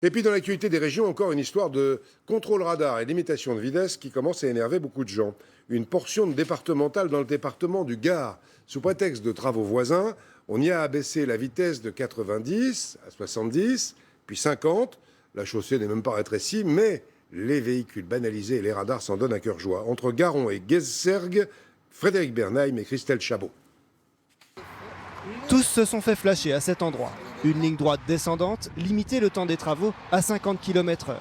Et puis dans l'actualité des régions, encore une histoire de contrôle radar et limitation de vitesse qui commence à énerver beaucoup de gens. Une portion de départementale dans le département du Gard. Sous prétexte de travaux voisins, on y a abaissé la vitesse de 90 à 70, puis 50. La chaussée n'est même pas rétrécie, mais les véhicules banalisés et les radars s'en donnent à cœur joie. Entre Garon et Guessergues, Frédéric Bernheim et Christelle Chabot. Tous se sont fait flasher à cet endroit. Une ligne droite descendante limitait le temps des travaux à 50 km/h.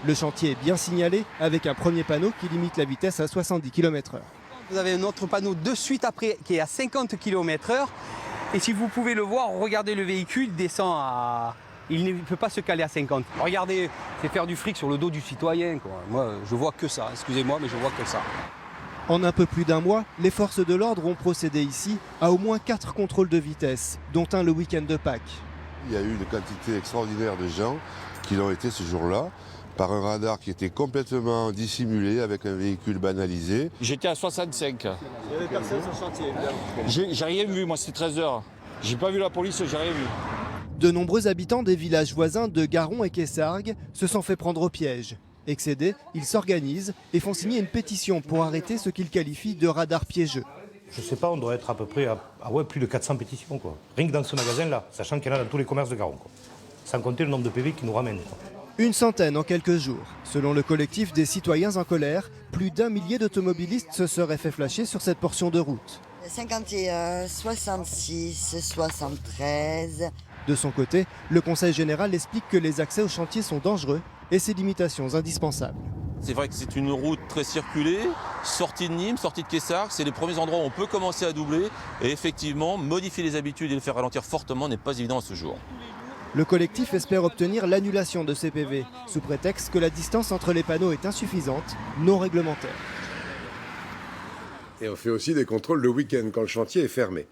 Le chantier est bien signalé avec un premier panneau qui limite la vitesse à 70 km/h. Vous avez un autre panneau de suite après qui est à 50 km/h. Et si vous pouvez le voir, regardez le véhicule descend à... Il ne peut pas se caler à 50. Regardez, c'est faire du fric sur le dos du citoyen, quoi. Moi, je vois que ça. Excusez-moi, mais je vois que ça. En un peu plus d'un mois, les forces de l'ordre ont procédé ici à au moins 4 contrôles de vitesse, dont un le week-end de Pâques. Il y a eu une quantité extraordinaire de gens qui l'ont été ce jour-là par un radar qui était complètement dissimulé avec un véhicule banalisé. J'étais à 65. Il y avait personne sur le chantier, J'ai rien vu, moi c'était 13h. J'ai pas vu la police, j'ai rien vu. De nombreux habitants des villages voisins de Garon et Guessergues se sont fait prendre au piège. Excédés, ils s'organisent et font signer une pétition pour arrêter ce qu'ils qualifient de radar piégeux. Je sais pas, on doit être à peu près à plus de 400 pétitions, quoi. Rien que dans ce magasin-là, sachant qu'il y en a dans tous les commerces de Garon, quoi. Sans compter le nombre de PV qui nous ramènent, quoi. Une centaine en quelques jours. Selon le collectif des citoyens en colère, plus d'1 millier d'automobilistes se seraient fait flasher sur cette portion de route. 51, 66, 73. De son côté, le Conseil général explique que les accès au chantier sont dangereux et ses limitations indispensables. C'est vrai que c'est une route très circulée, sortie de Nîmes, sortie de Quessargues, c'est les premiers endroits où on peut commencer à doubler. Et effectivement, modifier les habitudes et le faire ralentir fortement n'est pas évident à ce jour. Le collectif espère obtenir l'annulation de ces PV, sous prétexte que la distance entre les panneaux est insuffisante, non réglementaire. Et on fait aussi des contrôles le week-end quand le chantier est fermé.